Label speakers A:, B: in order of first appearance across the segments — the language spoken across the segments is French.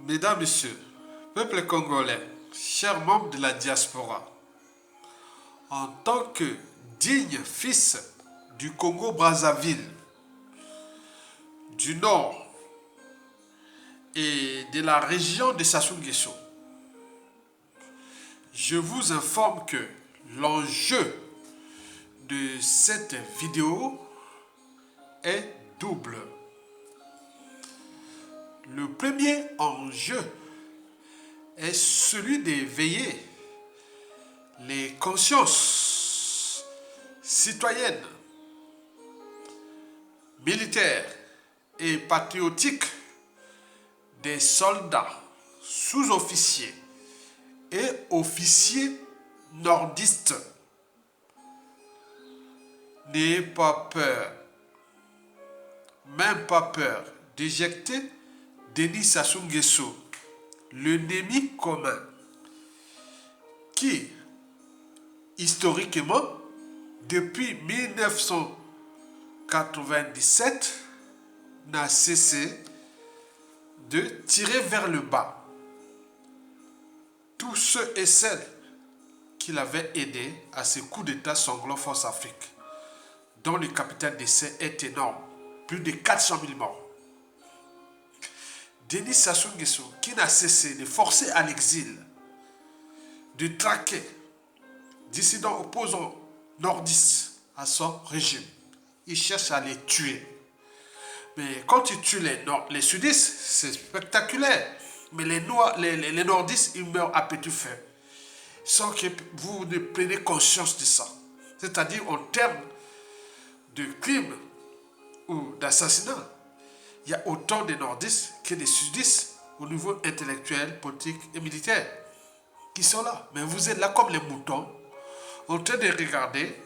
A: Mesdames, Messieurs, peuple congolais, chers membres de la diaspora, en tant que digne fils du Congo-Brazzaville, du Nord et de la région de Sassou Nguesso, je vous informe que l'enjeu de cette vidéo est double. Le premier enjeu est celui d'éveiller les consciences citoyennes, militaires et patriotiques des soldats, sous-officiers et officiers nordistes. N'ayez pas peur, même pas peur, d'éjecter Denis Sassou Nguesso, l'ennemi commun, qui, historiquement, depuis 1997, n'a cessé de tirer vers le bas tous ceux et celles qui l'avaient aidé à ce coup d'État sanglant Force Afrique, dont le capital d'essai est énorme, plus de 400 000 morts. Denis Sassou Nguesso, qui n'a cessé de forcer à l'exil, de traquer dissidents opposants nordistes à son régime. Il cherche à les tuer. Mais quand il tue les sudistes, c'est spectaculaire. Mais les nordistes, ils meurent à petit feu. Sans que vous ne preniez conscience de ça. C'est-à-dire en termes de crimes ou d'assassinats, il y a autant de nordistes que de sudistes au niveau intellectuel, politique et militaire qui sont là. Mais vous êtes là comme les moutons en train de regarder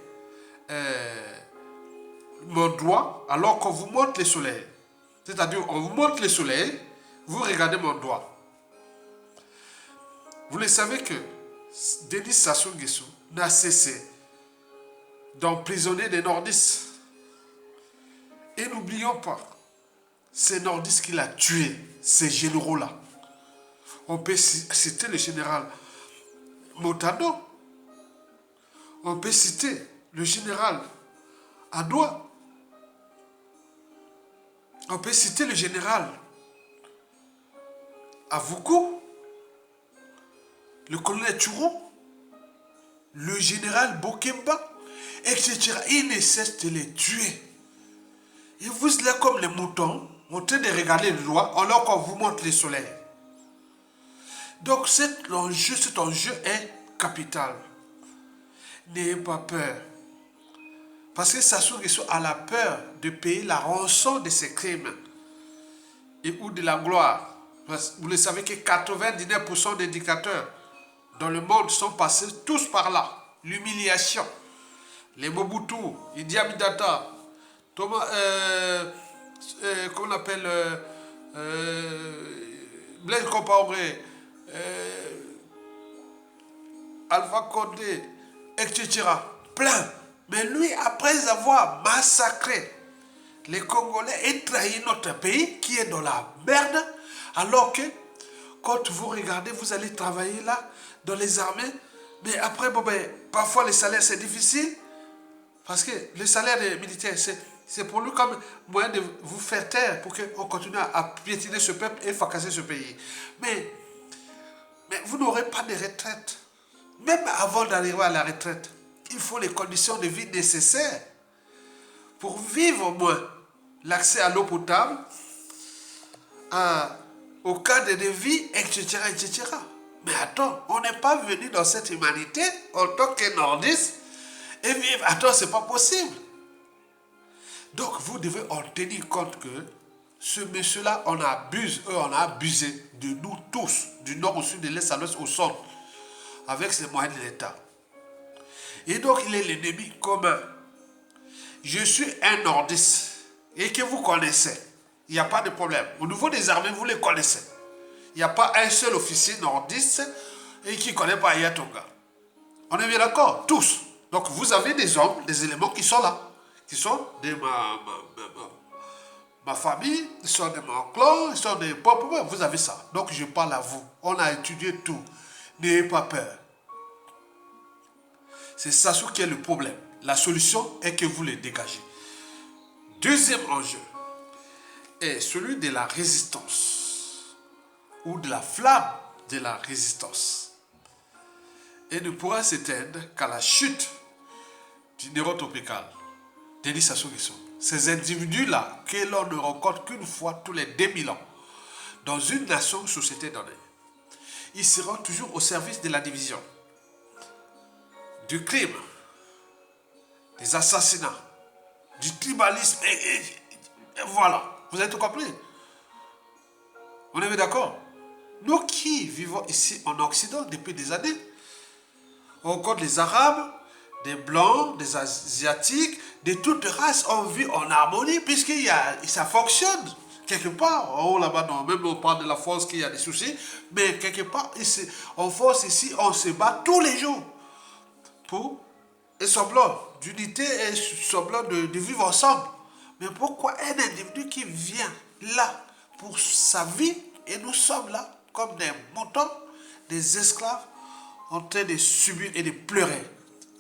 A: mon doigt alors qu'on vous montre le soleil. C'est-à-dire on vous montre le soleil, vous regardez mon doigt. Vous le savez que Denis Sassou Nguesso n'a cessé d'emprisonner des nordistes. Et n'oublions pas, ces nordistes qu'il a tués, ces généraux-là. On peut citer le général Motado. On peut citer le général Adoua. On peut citer le général Avoukou, le colonel Turon, le général Bokemba, etc. Il ne cesse de les tuer. Et vous êtes là comme les moutons, en train de regarder le doigt, alors qu'on vous montre le soleil. Donc cet enjeu est capital. N'ayez pas peur. Parce que Sassou Nguesso a la peur de payer la rançon de ses crimes et ou de la gloire. Vous le savez que 99% des dictateurs dans le monde sont passés tous par là. L'humiliation. Les Mobutu, Idi Amin Dada, Thomas, comment on appelle, Blaise Compaoré, Alpha Condé, etc. Plein. Mais lui, après avoir massacré les Congolais et trahi notre pays qui est dans la merde, alors que quand vous regardez, vous allez travailler là, dans les armées, mais après, parfois les salaires c'est difficile, parce que le salaire des militaires, c'est pour lui comme moyen de vous faire taire pour qu'on continue à piétiner ce peuple et fracasser ce pays. Mais vous n'aurez pas de retraite. Même avant d'arriver à la retraite, il faut les conditions de vie nécessaires pour vivre au moins l'accès à l'eau potable, au cadre de vie, etc., etc. Mais attends, on n'est pas venu dans cette humanité en tant que nordiste et vivre. Attends, c'est pas possible. Donc vous devez en tenir compte que ce monsieur-là, on a abusé de nous tous, du nord au sud, de l'est à l'ouest, au centre, avec ses moyens de l'État. Et donc il est l'ennemi commun. Je suis un nordiste et que vous connaissez. Il n'y a pas de problème. Au niveau des armées, vous les connaissez. Il n'y a pas un seul officier nordiste et qui ne connaît pas Ayatonga. On est bien d'accord? Tous. Donc vous avez des hommes, des éléments qui sont là. Qui sont ma famille, ils sont de mon clan, ils sont de pop. Vous avez ça. Donc je parle à vous. On a étudié tout. N'ayez pas peur. C'est ça ce qui est le problème. La solution est que vous les dégagez. Deuxième enjeu est celui de la résistance ou de la flamme de la résistance. Et ne pourra s'éteindre qu'à la chute du neurotropical, Denis Sassou Nguesso. Ces individus-là, que l'on ne rencontre qu'une fois tous les 2000 ans, dans une nation, une société donnée, ils seront toujours au service de la division, du crime, des assassinats, du tribalisme, et voilà. Vous avez tout compris? On est d'accord? Nous qui vivons ici en Occident depuis des années, on rencontre les Arabes, des Blancs, des Asiatiques, de toutes races, on vit en harmonie, ça fonctionne. Quelque part, là-bas, non, même on parle de la force qu'il y a des soucis, mais quelque part, ici, en force, ici, on se bat tous les jours pour un semblant d'unité et semblant de vivre ensemble. Mais pourquoi un individu qui vient là pour sa vie et nous sommes là comme des moutons, des esclaves en train de subir et de pleurer?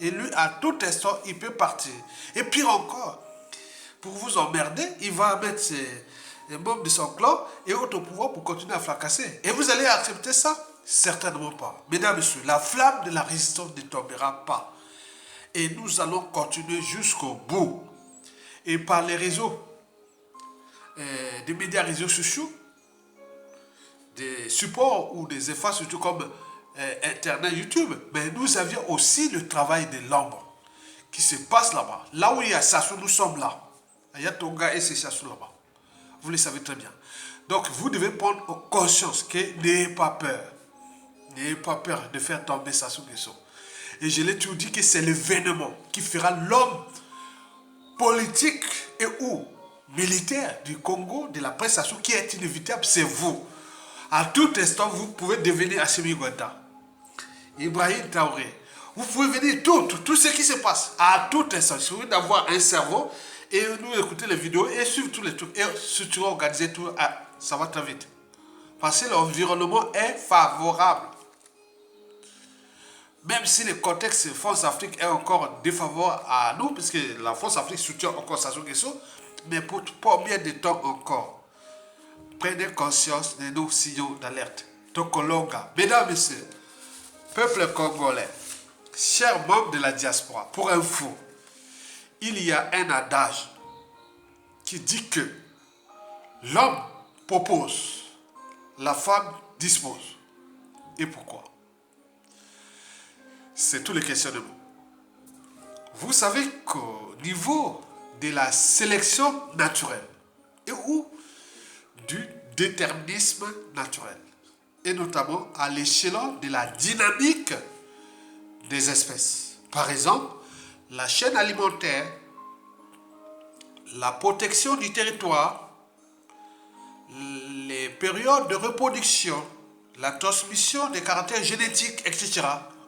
A: Et lui, à tout instant, il peut partir. Et pire encore, pour vous emmerder, il va mettre les membres de son clan et autres pouvoir pour continuer à fracasser. Et vous allez accepter ça? Certainement pas. Mesdames et messieurs, la flamme de la résistance ne tombera pas. Et nous allons continuer jusqu'au bout. Et par les réseaux, des médias réseaux sociaux, des supports ou des efforts surtout comme Internet, YouTube, mais nous avions aussi le travail de l'ombre qui se passe là-bas. Là où il y a Sassou, nous sommes là. Il y a Tonga et c'est Sassou là-bas. Vous le savez très bien. Donc, vous devez prendre conscience que n'ayez pas peur. N'ayez pas peur de faire tomber Sassou Nguesso. Et je l'ai toujours dit que c'est l'événement qui fera l'homme politique et ou militaire du Congo, de la presse Sassou, qui est inévitable, c'est vous. À tout instant, vous pouvez devenir Assimi Goïta, Ibrahim Traoré. Vous pouvez venir tout ce qui se passe. À tout instant, il suffit d'avoir un cerveau et nous écouter les vidéos et suivre tous les trucs. Et si tu organiser tout, ça va très vite. Parce que l'environnement est favorable. Même si le contexte France Afrique est encore défavorable à nous, puisque la France Afrique soutient encore Sassou Nguesso, mais pour combien de temps encore? Prenez conscience de nos signaux d'alerte. Tokolonga, mesdames et messieurs, peuple congolais, chers membres de la diaspora, pour info, il y a un adage qui dit que l'homme propose, la femme dispose. Et pourquoi? C'est tout le questionnement. Vous savez qu'au niveau de la sélection naturelle et ou du déterminisme naturel, et notamment à l'échelon de la dynamique des espèces. Par exemple, la chaîne alimentaire, la protection du territoire, les périodes de reproduction, la transmission des caractères génétiques, etc.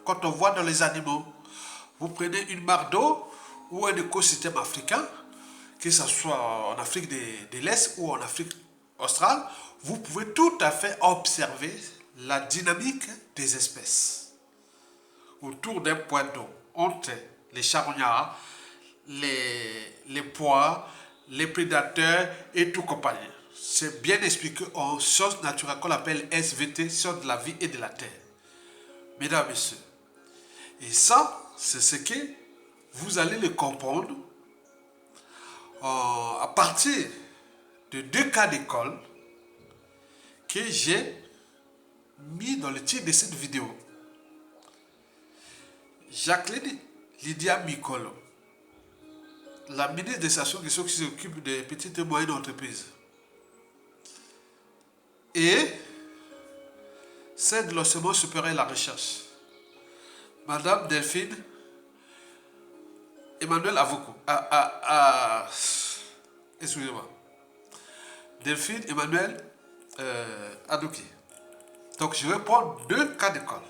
A: Quand on voit dans les animaux, vous prenez une mare d'eau ou un écosystème africain, que ce soit en Afrique de l'Est ou en Afrique australe, vous pouvez tout à fait observer la dynamique des espèces. Autour d'un point d'eau, entre les charognards, les pois, les prédateurs et tout compagnie. C'est bien expliqué en sciences naturelles qu'on appelle SVT, sciences de la vie et de la terre. Mesdames et messieurs, et ça, c'est ce que vous allez le comprendre à partir de 2 cas d'école que j'ai mis dans le titre de cette vidéo. Jacqueline Lydia Mikolo, la ministre de Sassou Nguesso qui s'occupe des petites et moyennes entreprises, et celle de l'enseignement supérieur et la recherche, Madame Delphine Emmanuel Avoko. Excusez-moi. Delphine Emmanuel Adouki. Donc je vais prendre 2 cas d'école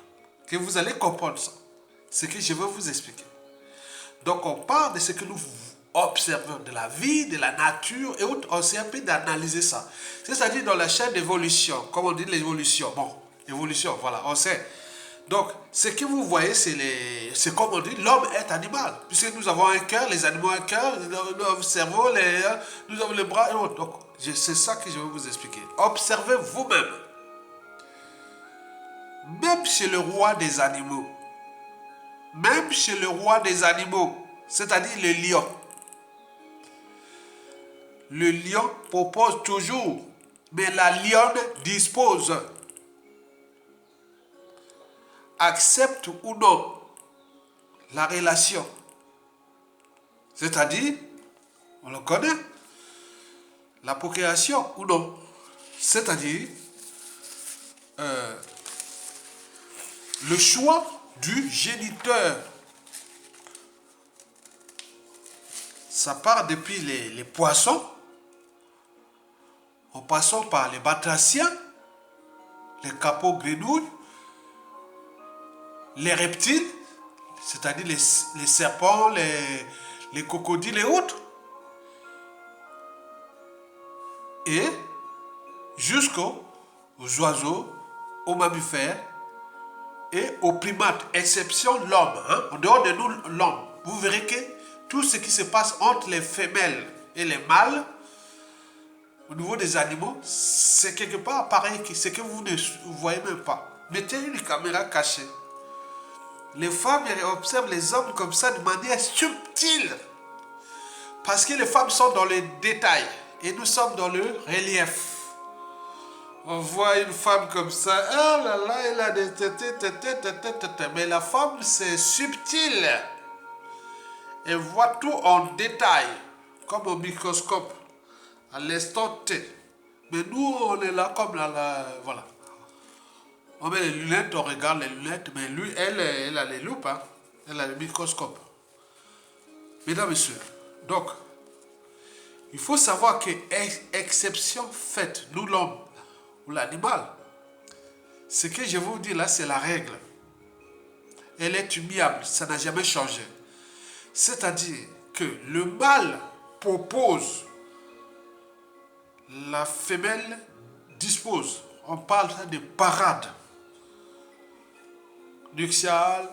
A: que vous allez comprendre ça. Ce que je vais vous expliquer. Donc on parle de ce que nous observant de la vie, de la nature et autres, on sait un peu d'analyser ça. C'est-à-dire dans la chaîne d'évolution, comme on dit l'évolution. Bon, évolution, voilà, on sait. Donc, ce que vous voyez, c'est comme on dit, l'homme est animal. Puisque nous avons un cœur, les animaux ont un cœur, le cerveau, nous avons les bras et autres. Donc, c'est ça que je vais vous expliquer. Observez vous-même. Même chez le roi des animaux, c'est-à-dire le lion. Le lion propose toujours, mais la lionne dispose. Accepte ou non la relation. C'est-à-dire, on le connaît, la procréation ou non. C'est-à-dire, le choix du géniteur. Ça part depuis les poissons, en passant par les batraciens, les capots-grenouilles, les reptiles, c'est-à-dire les serpents, les crocodiles et autres, et jusqu'aux oiseaux, aux mammifères et aux primates, exception l'homme. Hein? En dehors de nous, l'homme. Vous verrez que tout ce qui se passe entre les femelles et les mâles, au niveau des animaux, c'est quelque part pareil, c'est que vous ne voyez même pas. Mettez une caméra cachée. Les femmes observent les hommes comme ça de manière subtile. Parce que les femmes sont dans les détails et nous sommes dans le relief. On voit une femme comme ça, oh là là, elle a des têtes. Mais la femme, c'est subtil. Elle voit tout en détail, comme au microscope, à l'instant T. Mais nous, on est là comme là, voilà. On met les lunettes, on regarde les lunettes, mais lui, elle a les loupes, hein. Elle a le microscope. Mesdames, Messieurs, donc, il faut savoir que, exception faite, nous l'homme ou l'animal, ce que je vous dis là, c'est la règle. Elle est immuable, ça n'a jamais changé. C'est-à-dire que le mâle propose, la femelle dispose. On parle de parade nuptiale,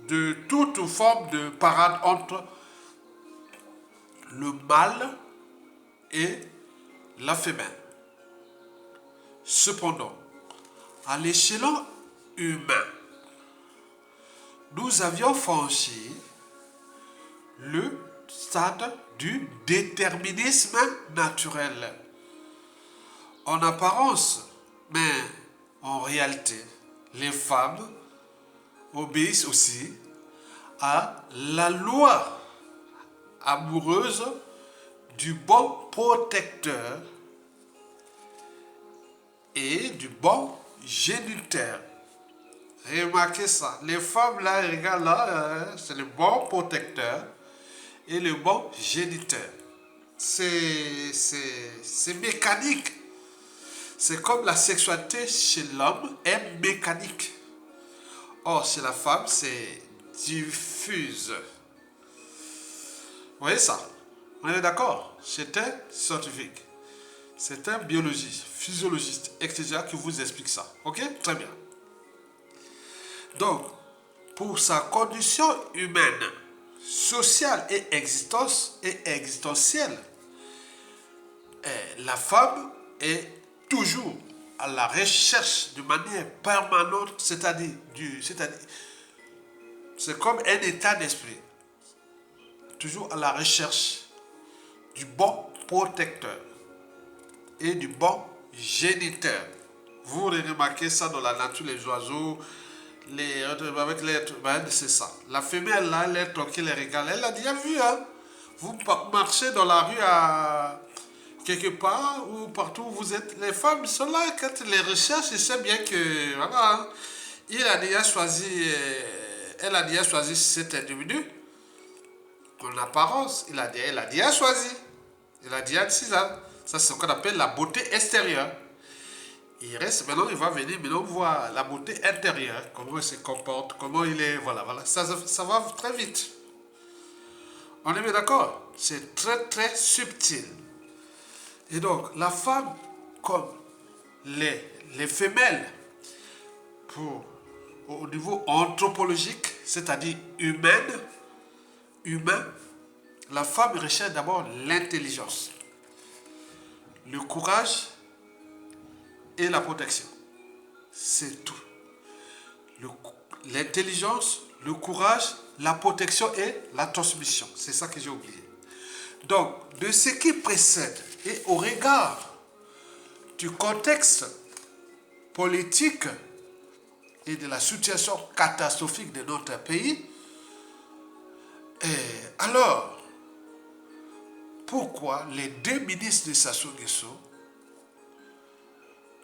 A: de toute forme de parade entre le mâle et la femelle. Cependant, à l'échelon humain, nous avions franchi le stade du déterminisme naturel. En apparence, mais en réalité, les femmes obéissent aussi à la loi amoureuse du bon protecteur et du bon géniteur. Remarquez ça. Les femmes là, regarde là, c'est le bon protecteur et le bon géniteur. C'est mécanique. C'est comme la sexualité chez l'homme est mécanique. Or, chez la femme, c'est diffuse. Vous voyez ça? On est d'accord? C'est un scientifique. C'est un biologiste, physiologiste, etc. qui vous explique ça. Ok? Très bien. Donc, pour sa condition humaine, sociale et existentielle, la femme est toujours à la recherche de manière permanente, c'est-à-dire, c'est comme un état d'esprit, toujours à la recherche du bon protecteur et du bon géniteur. Vous remarquez ça dans la nature, les oiseaux, avec les c'est ça. La femelle là, elle est tranquille, elle regarde. Elle a déjà vu, hein. Vous marchez dans la rue à quelque part ou partout où vous êtes. Les femmes sont là quand les recherches, ils savent bien que voilà, hein, elle a déjà choisi cet individu. En apparence, elle a déjà choisi. Elle a déjà dit ça. Ça, c'est ce qu'on appelle la beauté extérieure. Il reste, maintenant, il va venir, maintenant, voir la beauté intérieure, comment il se comporte, comment il est, voilà. Ça va très vite. On est bien d'accord? C'est très très subtil. Et donc, la femme, comme les femelles, pour, au niveau anthropologique, c'est-à-dire humain, la femme recherche d'abord l'intelligence, le courage et la protection. C'est tout. L'intelligence, le courage, la protection et la transmission. C'est ça que j'ai oublié. Donc, de ce qui précède et au regard du contexte politique et de la situation catastrophique de notre pays, alors, pourquoi les deux ministres de Sassou Nguesso,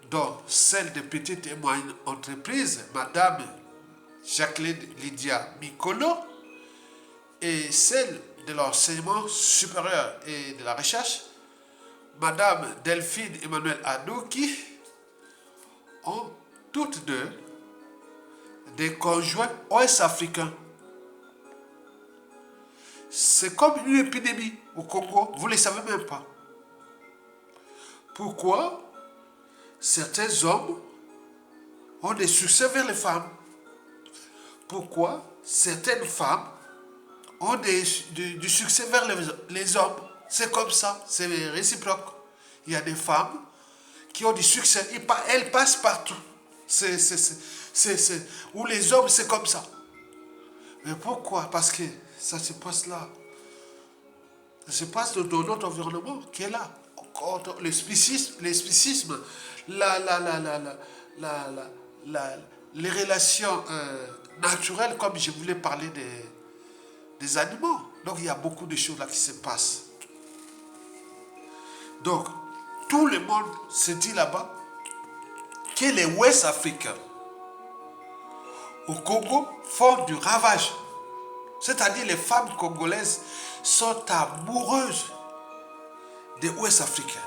A: dont celle des petites et moyennes entreprises, Madame Jacqueline Lydia Mikolo, et celle de l'enseignement supérieur et de la recherche, Madame Delphine Emmanuel Adouki, ont toutes deux des conjoints ouest-africains. C'est comme une épidémie au Congo, vous ne le savez même pas. Pourquoi certains hommes ont des succès vers les femmes? Pourquoi certaines femmes ont du succès vers les hommes? C'est comme ça, c'est réciproque. Il y a des femmes qui ont du succès, elles passent partout. Où les hommes, c'est comme ça. Mais pourquoi? Parce que ça se passe là. Ça se passe dans notre environnement qui est là. Le spécisme, les relations naturelles, comme je voulais parler des animaux. Donc il y a beaucoup de choses là qui se passent. Donc, tout le monde se dit là-bas que les Ouest-Africains au Congo font du ravage. C'est-à-dire les femmes congolaises sont amoureuses des Ouest-Africains.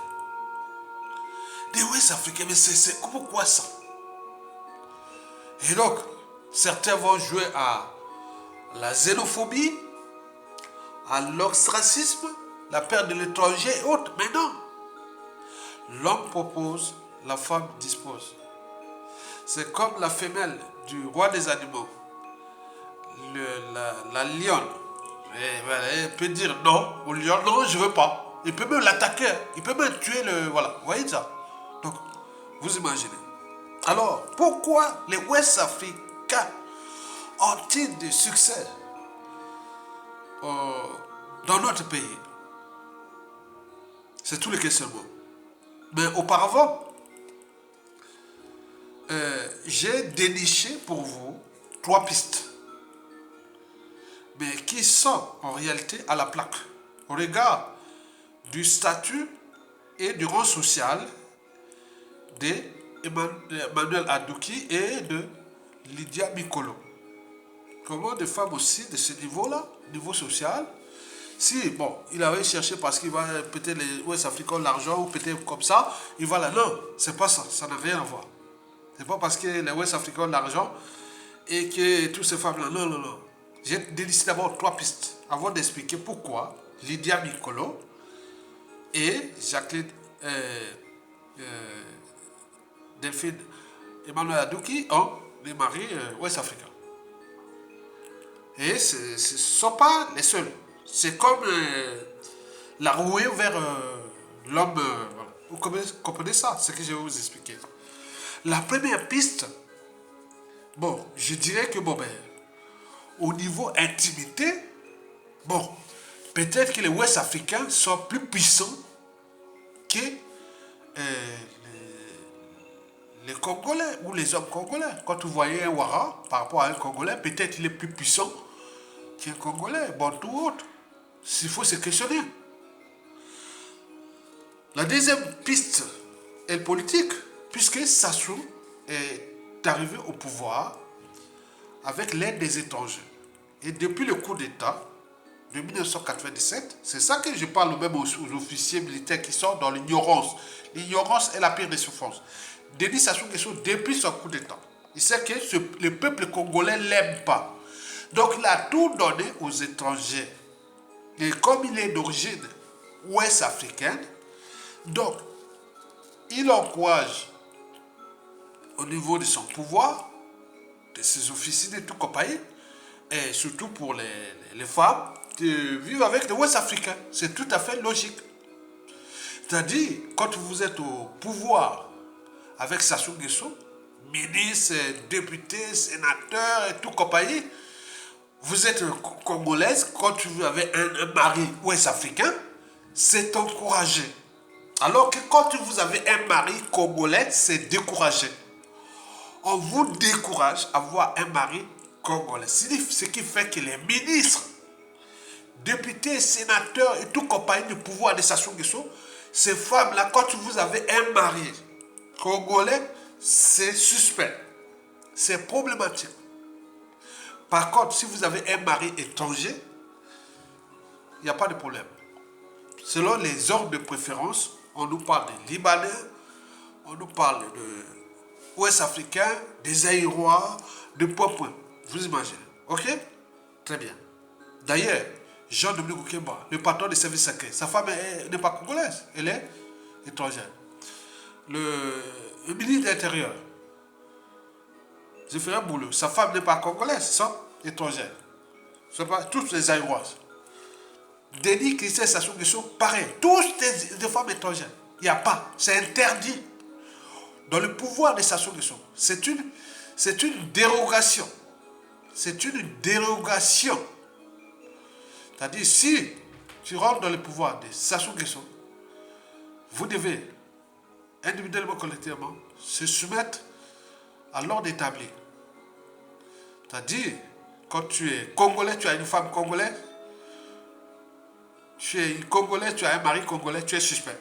A: Des Ouest-Africains, mais c'est pourquoi ça? Et donc, certains vont jouer à la xénophobie, à l'ostracisme, la perte de l'étranger et autres. Mais non. L'homme propose, la femme dispose. C'est comme la femelle du roi des animaux, la lionne. Elle peut dire non au lion, non, je ne veux pas. Il peut même l'attaquer, il peut même tuer le... Voilà, vous voyez ça? Donc, vous imaginez. Alors, pourquoi les Ouest-Africains ont-ils du succès dans notre pays? C'est tout le questionnement. Mais auparavant, j'ai déniché pour vous 3 pistes, mais qui sont en réalité à la plaque, au regard du statut et du rang social d'Emmanuel Adouki et de Lydia Mikolo. Comment des femmes aussi de ce niveau-là, niveau social, si, bon, il avait cherché parce qu'il va peut-être les Ouest-Africains l'argent ou peut-être comme ça, il va là. Non, c'est pas ça, ça n'a rien à voir. C'est pas parce que les Ouest-Africains ont l'argent et que toutes ces femmes-là, non, non, non. J'ai décidé d'abord 3 pistes avant d'expliquer pourquoi Lydia Mikolo et Jacqueline Delphine Emmanuel Adouki ont des maris ouest-africains. Et ce ne sont pas les seuls. C'est comme la rouée vers l'homme. Voilà. Vous comprenez ça, ce que je vais vous expliquer. La première piste, bon, je dirais que, bon, ben, au niveau intimité, bon, peut-être que les Ouest-Africains sont plus puissants que les Congolais ou les hommes congolais. Quand vous voyez un Ouara par rapport à un Congolais, peut-être il est plus puissant qu'un Congolais, bon, tout autre. S'il faut se questionner. La deuxième piste est politique, puisque Sassou est arrivé au pouvoir avec l'aide des étrangers. Et depuis le coup d'État de 1997, c'est ça que je parle même aux officiers militaires qui sont dans l'ignorance. L'ignorance est la pire des souffrances. Denis Sassou Nguesso, depuis son coup d'État, il sait que le peuple congolais ne l'aime pas. Donc il a tout donné aux étrangers. Et comme il est d'origine ouest africaine, donc il encourage au niveau de son pouvoir, de ses officines et tout compagnie, et surtout pour les femmes, de vivre avec les ouest africains. C'est tout à fait logique. C'est-à-dire, quand vous êtes au pouvoir avec Sassou Nguesso, ministre, député, sénateur et tout compagnie, vous êtes congolaise, quand vous avez un mari ouest-africain, c'est encouragé. Alors que quand vous avez un mari congolais, c'est découragé. On vous décourage à avoir un mari congolais. Ce qui fait que les ministres, députés, sénateurs et tout compagnie du pouvoir de Sassou Nguesso, ces femmes-là, quand vous avez un mari congolais, c'est suspect. C'est problématique. Par contre, si vous avez un mari étranger, il n'y a pas de problème. Selon les ordres de préférence, on nous parle des Libanais, on nous parle de Ouest-Africains, des Zaïrois, de point. Vous imaginez. Ok? Très bien. D'ailleurs, Jean-Dominique Oukemba, le patron des services secrets, sa femme n'est pas congolaise, elle est étrangère. Le ministre de l'Intérieur, Zéphirin Boulou, sa femme n'est pas congolaise, ils sont étrangères. Ce sont pas toutes les Zaïroises. Denis Christian Sassou Nguesso, pareil, tous des femmes étrangères. Il n'y a pas, c'est interdit. Dans le pouvoir de Sassou Nguesso, c'est une dérogation. C'est une dérogation. C'est-à-dire, si tu rentres dans le pouvoir de Sassou Nguesso, vous devez, individuellement, collectivement, se soumettre à l'ordre établi. C'est-à-dire, quand tu es congolais, tu as une femme congolaise, tu es congolais, tu as un mari congolais, tu es suspect.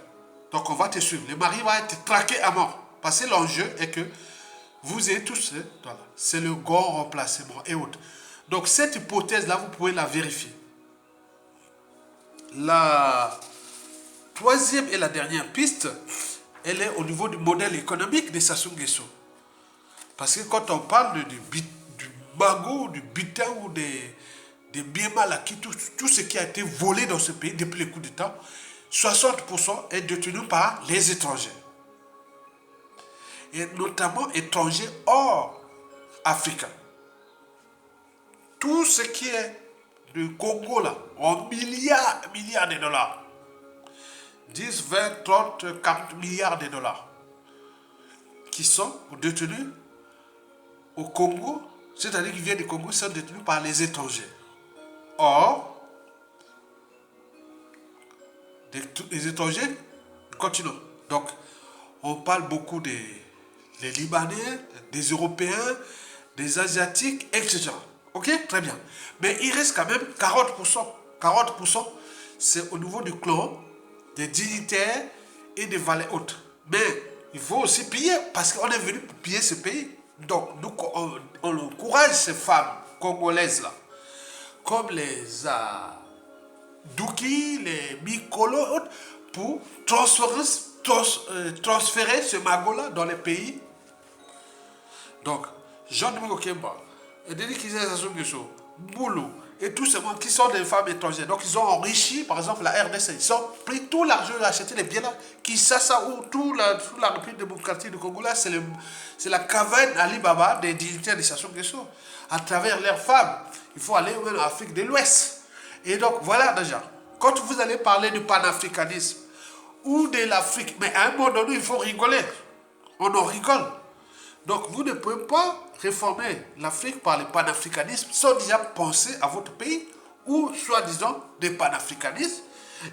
A: Donc on va te suivre. Le mari va être traqué à mort. Parce que l'enjeu est que vous êtes tous, voilà, c'est le grand remplacement et autres. Donc cette hypothèse-là, vous pouvez la vérifier. La troisième et la dernière piste, elle est au niveau du modèle économique de Sassou Nguesso. Parce que quand on parle du bagot, du butin ou des biens mal acquis, tout ce qui a été volé dans ce pays depuis le coup d'État, 60% est détenu par les étrangers. Et notamment étrangers hors africains. Tout ce qui est du Congo là, en milliards de dollars. 10, 20, 30, 40 milliards de dollars. Qui sont détenus au Congo, c'est-à-dire qui viennent du Congo, sont détenus par les étrangers. Or, les étrangers continuent. Donc, on parle beaucoup des Libanais, des Européens, des Asiatiques, etc. Ok? Très bien. Mais il reste quand même 40%. 40%, c'est au niveau du clan, des dignitaires et des valets hautes. Mais il faut aussi piller, parce qu'on est venu pour piller ce pays. Donc, nous, on encourage ces femmes congolaises-là, comme les Douki, les Mikolo, pour transférer ce magot-là dans les pays. Donc, Jean-Dominique Oukemba, Denis Christian Sassou Nguesso, Boulou, et tous ces monde qui sont des femmes étrangères. Donc, ils ont enrichi, par exemple, la RDC. Ils ont pris tout l'argent, ils ont acheté les biens là. Kinshasa ou toute la République démocratique du Congo là, c'est la caverne Alibaba des dignitaires de Sassou Nguesso. À travers leurs femmes, il faut aller même en Afrique de l'Ouest. Et donc, voilà déjà. Quand vous allez parler du panafricanisme ou de l'Afrique, mais à un moment donné, il faut rigoler. On en rigole. Donc, vous ne pouvez pas réformer l'Afrique par le panafricanisme sans déjà penser à votre pays ou soi-disant des panafricanistes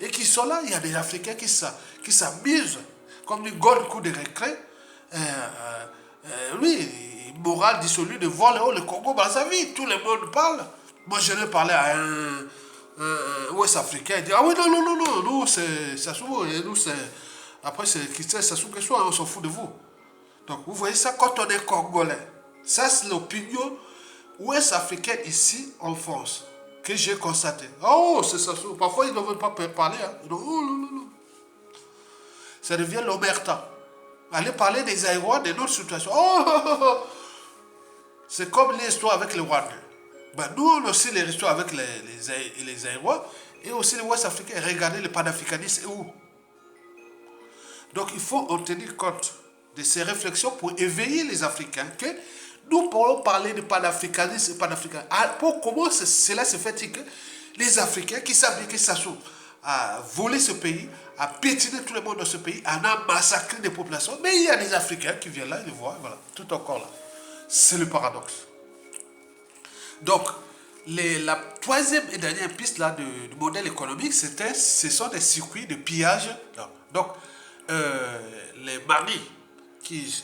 A: et qui sont là. Il y a des Africains qui s'amusent comme du gold coup de récré. Oui, morale dissolue de voir le Congo-Brazzaville. Tout le monde parle. Moi, je l'ai parlé à un Ouest-Africain. Il dit, ah oui, non, nous, c'est Sassou, et nous, c'est... Après, c'est Christian Sassou Nguesso, on s'en fout de vous. Donc, vous voyez ça quand on est Congolais. Ça, c'est l'opinion ouest-africaine ici, en France, que j'ai constaté. Oh, c'est Sassou. Parfois, ils ne veulent pas parler. Hein. Ils disent, oh, non. Ça devient l'omerta. Allez parler des Aïrois, de notre situation. Oh. C'est comme l'histoire avec les Rwandais. Ben, nous, on a aussi les histoires avec les Aïrois. Et aussi l'Ouest africain, regardez le panafricanisme est où? Donc il faut en tenir compte de ces réflexions pour éveiller les Africains que nous pourrons parler de panafricanisme et panafricanisme. Pour comment cela se fait que les Africains qui savent bien que Sassou a volé ce pays, a piétiné tout le monde dans ce pays, en a massacré des populations, mais il y a des Africains qui viennent là, ils le voient, voilà, tout encore là. C'est le paradoxe. Donc, la troisième et dernière piste là, du modèle économique, ce sont des circuits de pillage. Donc, les maris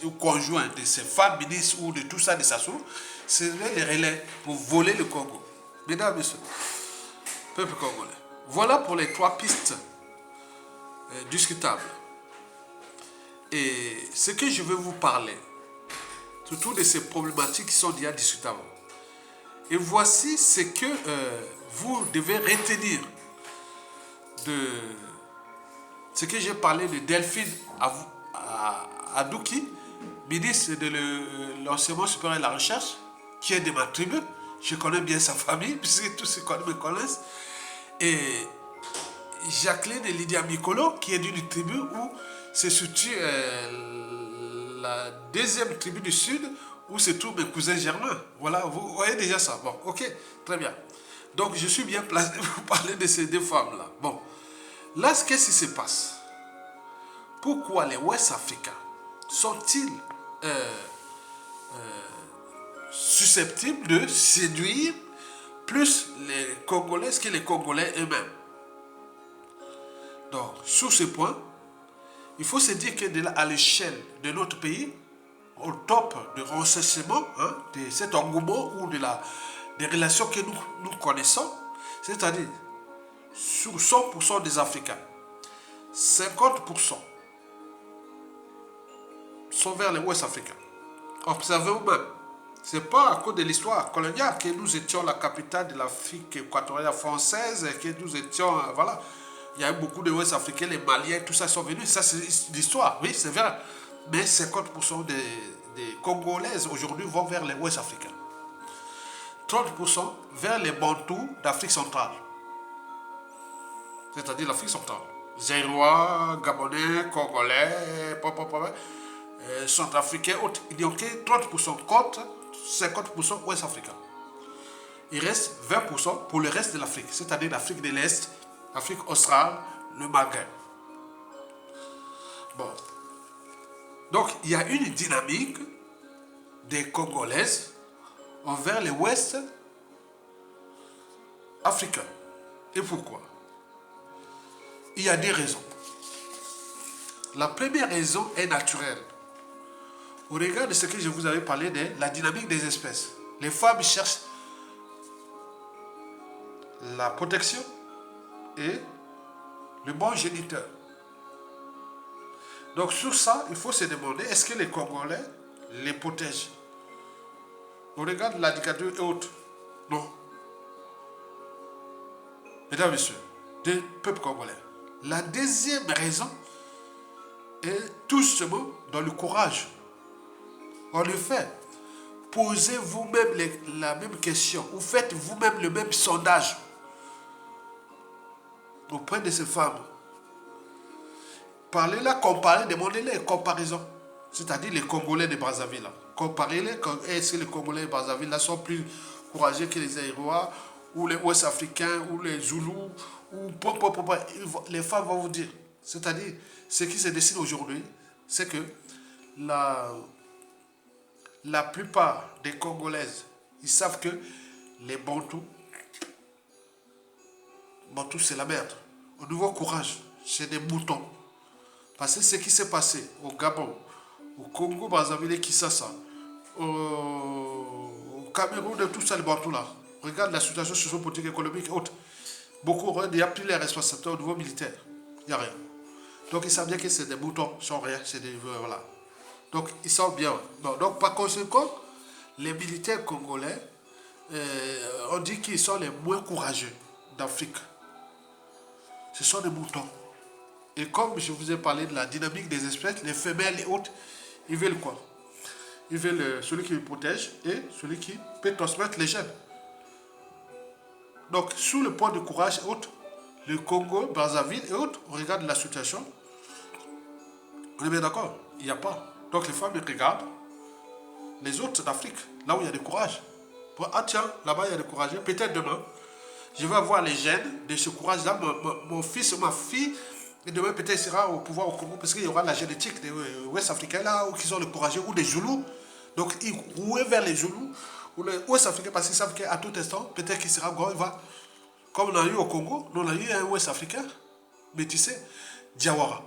A: ou conjoints de ces femmes ministres ou de tout ça, de Sassou, c'est les relais pour voler le Congo. Mesdames et messieurs, peuple congolais. Voilà pour les trois pistes discutables. Et ce que je veux vous parler, surtout de ces problématiques qui sont déjà discutables. Et voici ce que vous devez retenir de ce que j'ai parlé de Delphine Adouki, ministre de l'enseignement supérieur et de la recherche, qui est de ma tribu. Je connais bien sa famille, puisque tous ceux qui me connaissent. Et Jacqueline et Lydia Mikolo, qui est d'une tribu où se situe la deuxième tribu du Sud, où se trouvent mes cousins germains. Voilà, vous voyez déjà ça. Bon, ok, très bien. Donc, je suis bien placé pour parler de ces deux femmes-là. Bon, là, qu'est-ce qui se passe? Pourquoi les Ouest Africains sont-ils susceptibles de séduire plus les Congolais que les Congolais eux-mêmes? Donc, sur ce point, il faut se dire que à l'échelle de notre pays, au top de renseignement, de cet engouement ou des relations que nous connaissons, c'est-à-dire sur 100% des Africains, 50% sont vers les Ouest africains. Observez vous-même. Ce n'est pas à cause de l'histoire coloniale que nous étions la capitale de l'Afrique équatoriale française, que nous étions, voilà. Il y a eu beaucoup de Ouest africains, les Maliens, tout ça sont venus. Ça, c'est l'histoire, oui, c'est vrai. Mais 50% des Congolaises aujourd'hui vont vers les Ouest africains. 30% vers les Bantous d'Afrique centrale. C'est-à-dire l'Afrique centrale. Zaïrois, Gabonais, Congolais, Centrafricains, autres. Il n'y a que 30% contre 50% Ouest africains. Il reste 20% pour le reste de l'Afrique, c'est-à-dire l'Afrique de l'Est, l'Afrique australe, le Maghreb. Bon. Donc, il y a une dynamique des Congolaises envers les Ouest africains. Et pourquoi? Il y a des raisons. La première raison est naturelle. Au regard de ce que je vous avais parlé de la dynamique des espèces, les femmes cherchent la protection et le bon géniteur. Donc sur ça, il faut se demander, est-ce que les Congolais les protègent? Au regard de l'indicateur et autres, non. Mesdames et messieurs, du peuple congolais. La deuxième raison est tout simplement dans le courage. En effet, posez vous-même la même question, ou faites vous-même le même sondage auprès de ces femmes. Parlez-la, comparez, demandez-les comparaison. C'est-à-dire les Congolais de Brazzaville. Comparez-les, est-ce que les Congolais de Brazzaville là, sont plus courageux que les Aïrois, ou les Ouest-Africains, ou les Zoulous, ou les femmes vont vous dire. C'est-à-dire, ce qui se dessine aujourd'hui, c'est que la plupart des Congolaises, ils savent que les Bantous c'est la merde. Au nouveau courage, c'est des moutons. Parce que ce qui s'est passé au Gabon, au Congo, Brazzaville et Kinshasa, au Cameroun et tout ça, les Bantous là. Regarde la situation socio-politique, économique et autres. Beaucoup auraient déjà pris les responsabilités au niveau militaire. Il n'y a rien. Donc ils savent bien que c'est des moutons, ils sont rien, c'est des... voilà. Donc ils sont bien. Non, donc par conséquent, les militaires congolais, on dit qu'ils sont les moins courageux d'Afrique. Ce sont des moutons. Et comme je vous ai parlé de la dynamique des espèces, les femelles et autres, ils veulent quoi? Ils veulent celui qui les protège et celui qui peut transmettre les gènes. Donc, sous le point de courage et autres, le Congo, Brazzaville et autres, on regarde la situation. On est bien d'accord? Il n'y a pas. Donc les femmes, elles regardent les autres d'Afrique, là où il y a du courage. Ah tiens, là-bas il y a du courage. Peut-être demain, je vais avoir les gènes de ce courage-là. Mon fils ou ma fille, et demain peut-être sera au pouvoir au Congo, parce qu'il y aura la génétique des Ouest-Africains là, ou qui ont le courageux, ou des Zoulous. Donc ils rouent vers les Zoulous, ou les Ouest-Africains, parce qu'ils savent qu'à tout instant, peut-être qu'il sera grand, il va. Comme on a eu au Congo, on a eu un Ouest-Africain, métissé, Diawara.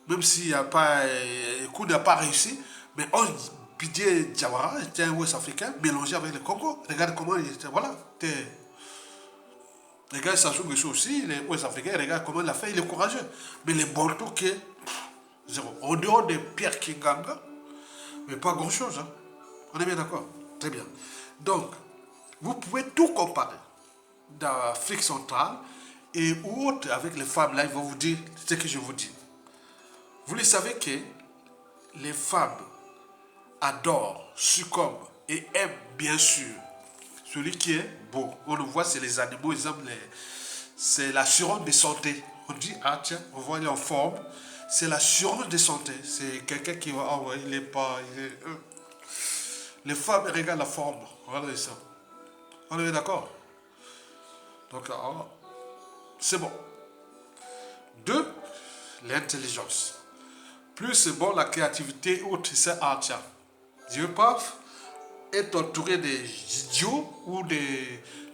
A: Même s'il n'y a pas, le coup n'a pas réussi, mais on Didier Diawara était un Ouest-Africain mélangé avec le Congo. Regarde comment il était, voilà. Regarde Sassou Nguesso aussi, les Ouest-Africains, regarde comment il a fait, il est courageux. Mais les Bantou qui est zéro. En dehors des Pierre Kinganga, mais pas grand-chose. Hein. On est bien d'accord? Très bien. Donc, vous pouvez tout comparer d'Afrique centrale et autres avec les femmes. Là, ils vont vous dire ce que je vous dis. Vous le savez que les femmes adorent, succombent et aiment bien sûr celui qui est beau. On le voit, c'est les animaux, ils aiment c'est l'assurance de santé. On dit, ah tiens, on voit il est en forme. C'est l'assurance de santé. C'est quelqu'un qui va, ah ouais, il est pas... Les femmes regardent la forme. Regardez ça. On est d'accord? Donc, c'est bon. 2, l'intelligence. Plus c'est bon, la créativité, autre, c'est tiens. Je ne veux pas être entouré des idiots ou de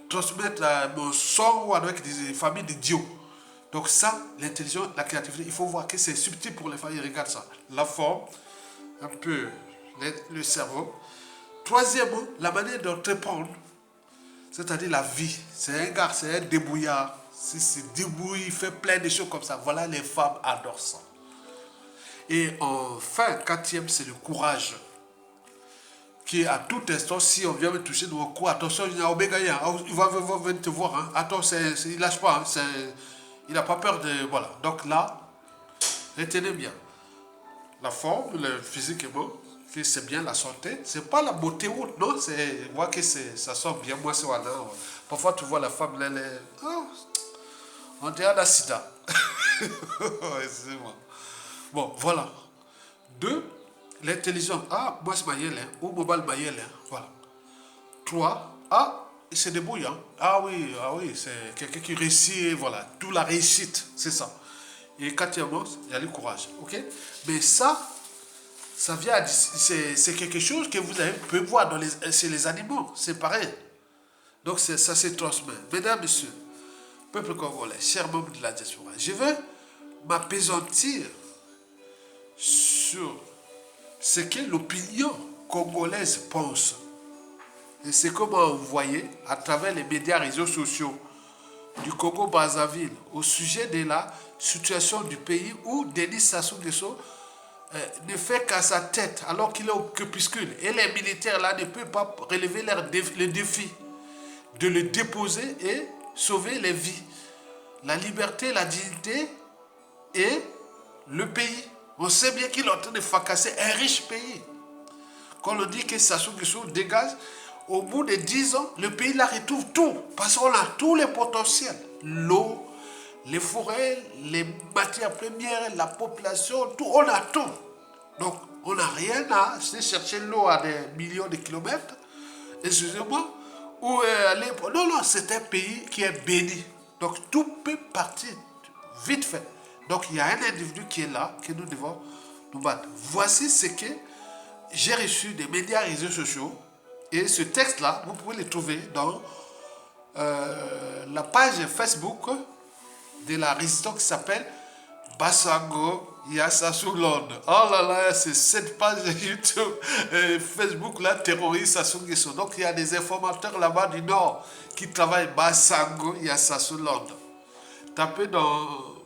A: transmettre mon sang ou avec des familles d'idiots. Donc ça, l'intelligence, la créativité, il faut voir que c'est subtil pour les familles. Regarde ça. La forme, un peu le cerveau. Troisièmement, la manière d'entreprendre, c'est-à-dire la vie. C'est un gars, c'est un débrouillard. Si c'est débrouille, il fait plein de choses comme ça. Voilà, les femmes adorent ça. Et enfin, quatrième, c'est le courage. Qui à tout instant, si on vient me toucher dans mon cou, attention, il va venir te voir. Hein. Attends, il ne lâche pas. Hein. Il n'a pas peur de... Voilà. Donc là, retenez bien. La forme, le physiquement, que c'est bien la santé. C'est pas la beauté haute, non. C'est voir que ça sort bien. Moi, c'est voilà. Parfois, tu vois la femme, elle est... Oh, on dirait un sida. Excusez-moi. Bon, voilà. 2, l'intelligence. Ah, moi, c'est Mayel, hein. Ou Mobile Mayel, hein. Voilà. 3, c'est débrouillant. Ah oui, c'est quelqu'un qui réussit, voilà. Tout la réussite, c'est ça. Et quatrièmement, il y a le courage. Ok? Mais ça vient, c'est quelque chose que vous pouvez voir chez les animaux. C'est pareil. Donc, ça se transmet. Mesdames, messieurs, peuple congolais, chers membres de la diaspora, je veux m'apaisantir sur ce que l'opinion congolaise pense. Et c'est comment vous voyez à travers les médias réseaux sociaux du Congo-Brazzaville au sujet de la situation du pays où Denis Sassou Nguesso ne fait qu'à sa tête alors qu'il est au crépuscule. Et les militaires là ne peuvent pas relever le défi de le déposer et sauver les vies. La liberté, la dignité et le pays. On sait bien qu'il est en train de fracasser un riche pays. Quand on dit que Sassou Nguesso dégage, au bout de 10 ans, le pays la retrouve tout. Parce qu'on a tous les potentiels. L'eau, les forêts, les matières premières, la population, tout. On a tout. Donc, on n'a rien à chercher l'eau à des millions de kilomètres. Excusez-moi. Ou aller... Non, c'est un pays qui est béni. Donc, tout peut partir vite fait. Donc, il y a un individu qui est là, que nous devons nous battre. Voici ce que j'ai reçu des médias et réseaux sociaux. Et ce texte-là, vous pouvez le trouver dans la page Facebook de la résistance qui s'appelle Basango Sassou Londres. Oh là là, c'est cette page YouTube, Facebook là, terroriste Sassou Nguesso. Donc, il y a des informateurs là-bas du Nord qui travaillent Basango Sassou Londres. Tapez dans...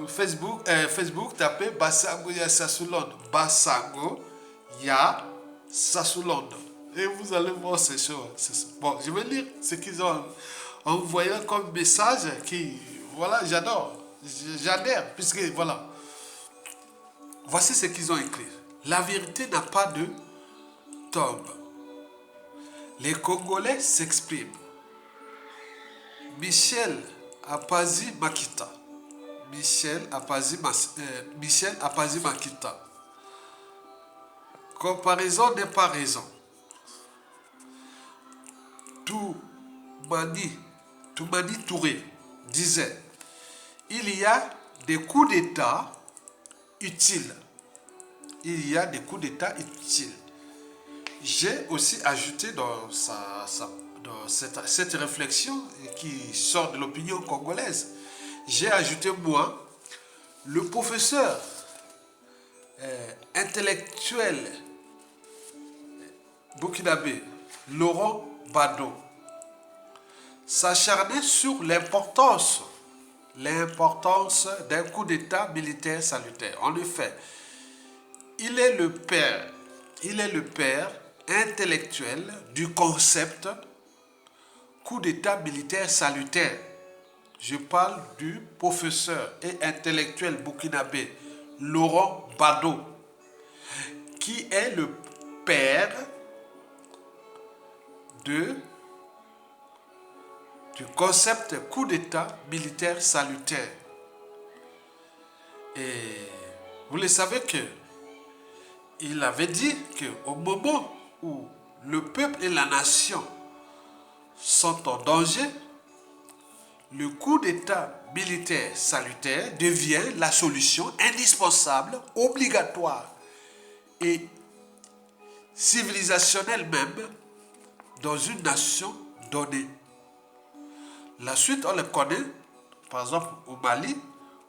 A: Facebook, tapez Basango Sassou Londres. Basango Sassou Londres. Et vous allez voir ces choses. Bon, je vais lire ce qu'ils ont envoyé comme message qui, voilà, j'adore. J'adhère, puisque, voilà. Voici ce qu'ils ont écrit. La vérité n'a pas de tombe. Les Congolais s'expriment. Michel Apazi Makita. Michel Apazi Makita. Comparaison n'est pas raison. Toumani Touré disait, il y a des coups d'État utiles. Il y a des coups d'État utiles. J'ai aussi ajouté dans cette réflexion qui sort de l'opinion congolaise, j'ai ajouté moi, le professeur intellectuel burkinabé Laurent Badon s'acharnait sur l'importance d'un coup d'État militaire salutaire. En effet, il est le père intellectuel du concept coup d'État militaire salutaire. Je parle du professeur et intellectuel burkinabé Laurent Badon, qui est le père du concept coup d'État militaire salutaire. Et vous le savez que il avait dit qu'au moment où le peuple et la nation sont en danger, le coup d'État militaire salutaire devient la solution indispensable, obligatoire et civilisationnelle même dans une nation donnée. La suite, on le connaît, par exemple au Mali,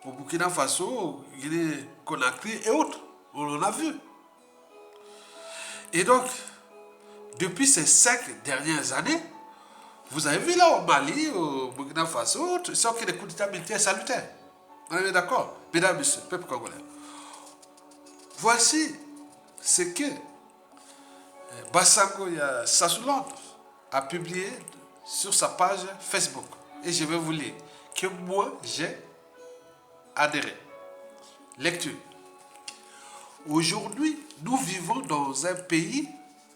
A: au Burkina Faso, au Guinée-Conakry et autres. On en a vu. Et donc, depuis ces 5 dernières années, vous avez vu là au Mali, au Burkina Faso, ils sont que des coups d'État militaires salutaires. On est d'accord, mesdames et messieurs, peuple congolais. Voici ce que Bassango Sassouland a publié sur sa page Facebook. Et je vais vous lire que moi j'ai adhéré. Lecture. Aujourd'hui, nous vivons dans un pays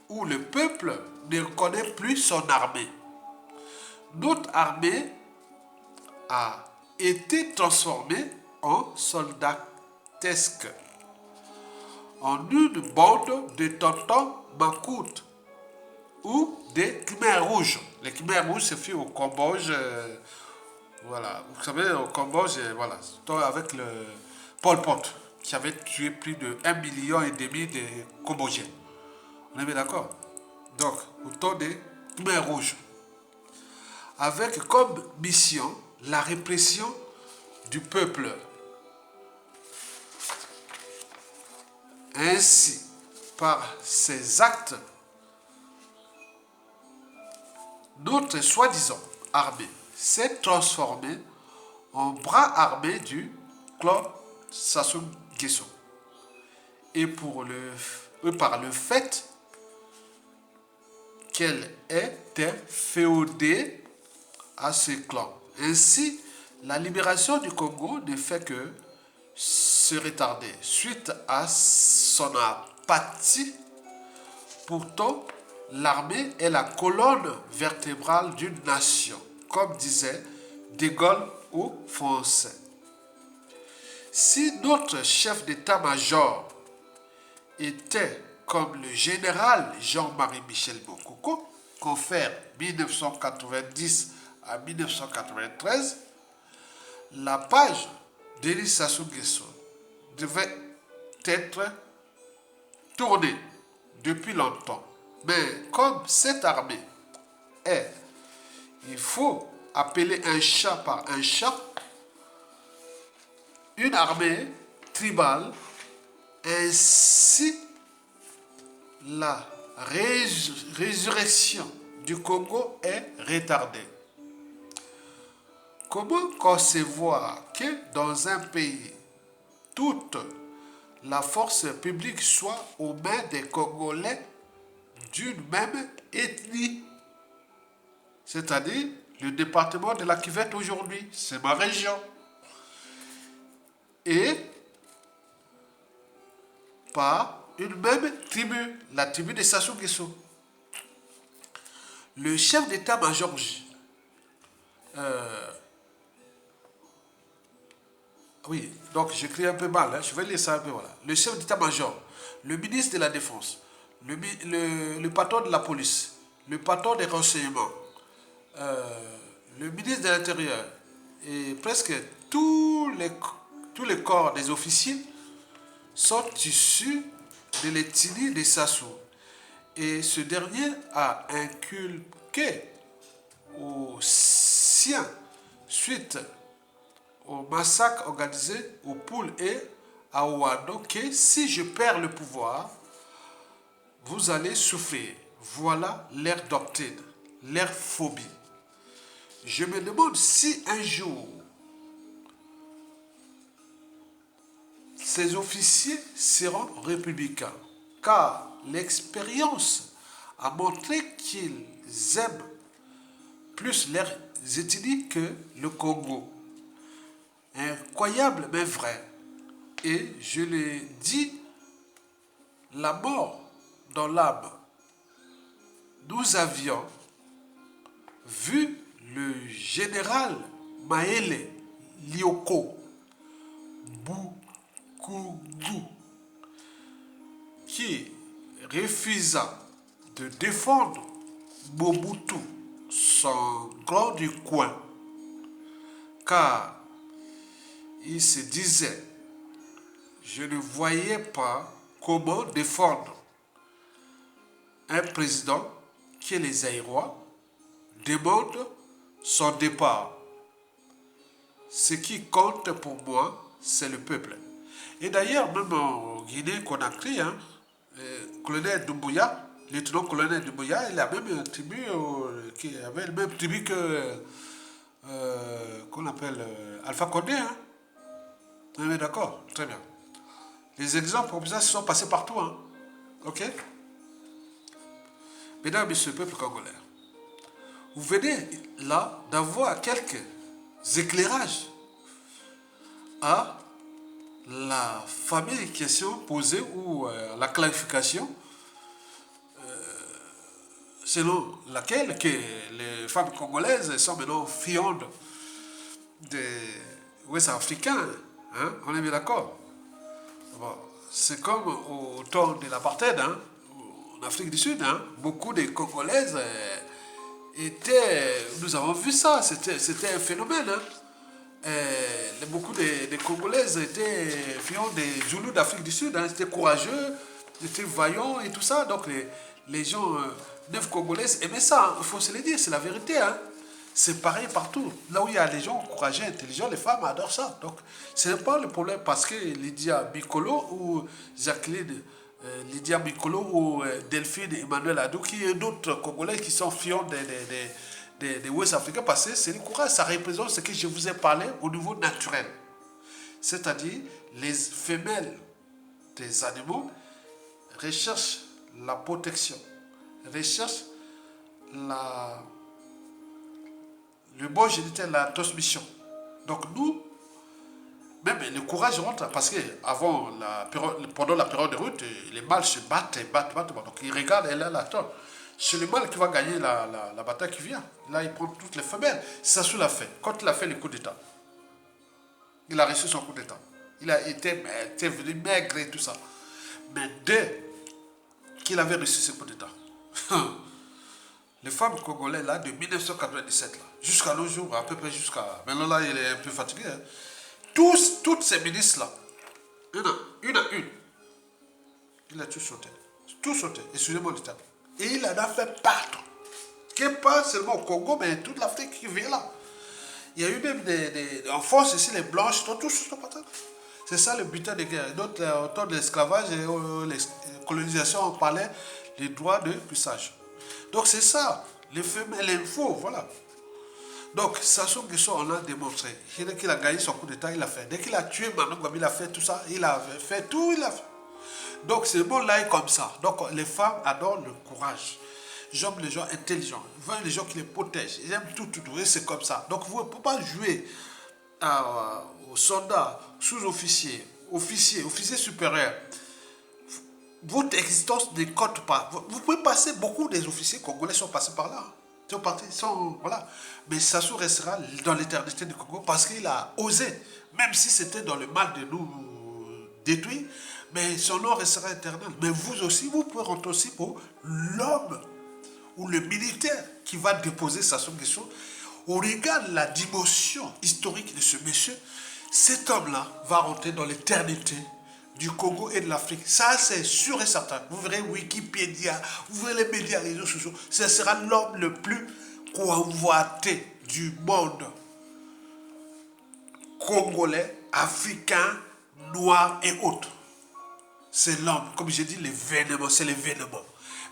A: où le peuple ne reconnaît plus son armée. Notre armée a été transformée en soldatesque, en une bande de tontons macoutes ou des Khmers rouges. Les Khmers rouges se fit au Cambodge, voilà, vous savez, au Cambodge, voilà, avec le Pol Pot, qui avait tué plus de 1,5 million de Cambodgiens. On est bien d'accord? Donc, autant des Khmers rouges, avec comme mission la répression du peuple. Ainsi, par ces actes, notre soi-disant armée s'est transformée en bras armé du clan Sassou Nguesso. Et par le fait qu'elle était féodée à ce clan. Ainsi, la libération du Congo ne fait que se retarder suite à son apathie. Pourtant, l'armée est la colonne vertébrale d'une nation, comme disait De Gaulle aux Français. Si notre chef d'état-major était comme le général Jean-Marie Michel Bokoko, confère 1990 à 1993, la page d'Denis Sassou Nguesso devait être tournée depuis longtemps. Mais comme cette armée est, il faut appeler un chat par un chat, une armée tribale, ainsi la résurrection du Congo est retardée. Comment concevoir que dans un pays, toute la force publique soit aux mains des Congolais d'une même ethnie? C'est-à-dire le département de la Cuvette aujourd'hui, c'est ma région. Et par une même tribu, la tribu de Sassou Nguesso. Le chef d'état-major Oui, donc j'écris un peu mal, hein, je vais lire ça un peu, voilà. Le chef d'état-major, le ministre de la Défense, le patron de la police, le patron des renseignements, le ministre de l'Intérieur et presque tous les corps des officiers sont issus de l'ethnie des Sassou. Et ce dernier a inculqué aux siens suite au massacre organisé au Poul et à Ouado que si je perds le pouvoir, vous allez souffrir. Voilà leur doctrine, leur phobie. Je me demande si un jour ces officiers seront républicains, car l'expérience a montré qu'ils aiment plus leurs ethnies que le Congo. Incroyable mais vrai. Et je l'ai dit, la mort dans l'âme. Nous avions vu le général Maele Lioko Bukugu qui refusa de défendre Mobutu, son grand du coin, car il se disait, je ne voyais pas comment défendre un président que les Aïrois demandent son départ. Ce qui compte pour moi, c'est le peuple. Et d'ailleurs, même en Guinée-Conakry, hein, colonel Doumbouya, lieutenant-colonel Doumbouya, il a même une tribu qui avait le même tribu que qu'on appelle Alpha Condé. Hein. On est d'accord? Très bien. Les exemples comme ça sont passés partout. Hein. Ok? Mesdames et messieurs, peuple congolais, vous venez là d'avoir quelques éclairages à la fameuse question posée ou la clarification selon laquelle que les femmes congolaises sont maintenant fiandes des Ouest africains. Hein? On est bien d'accord. Bon, c'est comme au temps de l'apartheid, hein, en Afrique du Sud, hein, beaucoup de Congolaises étaient... Nous avons vu ça, c'était un phénomène. Hein. Beaucoup de Congolaises étaient fiants des Zoulous d'Afrique du Sud, hein, étaient courageux, étaient vaillants et tout ça. Donc les gens, 9 Congolaises aimaient ça, hein, il faut se le dire, c'est la vérité. Hein. C'est pareil partout. Là où il y a des gens courageux, intelligents, les femmes adorent ça. Donc, ce n'est pas le problème parce que Lydia Mikolo ou Jacqueline Lydia Mikolo ou Delphine Emmanuel Adou, qui et d'autres Congolais qui sont fiants des Ouest africains, parce que c'est le courage, ça représente ce que je vous ai parlé au niveau naturel. C'est-à-dire, les femelles des animaux recherchent la protection, recherchent le bon génital, la transmission. Donc nous, même le courage rentre, parce que pendant la période de route, les mâles se battent. Donc ils regardent, et là, attends, c'est le mâle qui va gagner la bataille qui vient. Là, il prend toutes les femelles. Sassou l'a fait. Quand il a fait le coup d'État, il a reçu son coup d'État. Il a été venu maigre et tout ça. Mais dès qu'il avait reçu ce coup d'État, les femmes congolaises, là, de 1997, là, jusqu'à nos jours, à peu près jusqu'à... Maintenant, là, il est un peu fatigué. Hein. Toutes ces ministres-là, une à une, il a tout sauté. Tout sauté, excusez-moi le terme. Et il en a fait partout. Que pas seulement au Congo, mais toute l'Afrique qui vient là. Il y a eu même en France, ici, les blanches, tous sur la patate. C'est ça le butin de guerre. D'autres, au temps de l'esclavage et la colonisation, on parlait des droits de puissage. Donc c'est ça, les femelles, l'info, voilà. Donc Sassou Nguesso, on a démontré. Dès qu'il a gagné son coup d'État, il a fait. Dès qu'il a tué Manu Gwabi, il a fait tout ça. Il a fait tout, il a fait. Donc c'est bon là comme ça. Donc les femmes adorent le courage. Ils aiment les gens intelligents. Ils veulent les gens qui les protègent. Ils aiment tout. Et c'est comme ça. Donc vous ne pouvez pas jouer aux soldats, sous-officiers, officiers supérieurs. Votre existence ne compte pas. Vous pouvez passer, beaucoup des officiers congolais sont passés par là. sont partis, voilà. Mais Sassou restera dans l'éternité du Congo parce qu'il a osé, même si c'était dans le mal de nous détruire, mais son nom restera éternel. Mais vous aussi, vous pouvez rentrer aussi pour l'homme ou le militaire qui va déposer Sassou Nguesso. On regarde la dimension historique de ce monsieur. Cet homme-là va rentrer dans l'éternité du Congo et de l'Afrique. Ça, c'est sûr et certain. Vous verrez Wikipédia, vous verrez les médias, les réseaux sociaux. Ce sera l'homme le plus convoité du monde. Congolais, africain, noir et autres. C'est l'homme, comme j'ai dit, l'événement, c'est l'événement.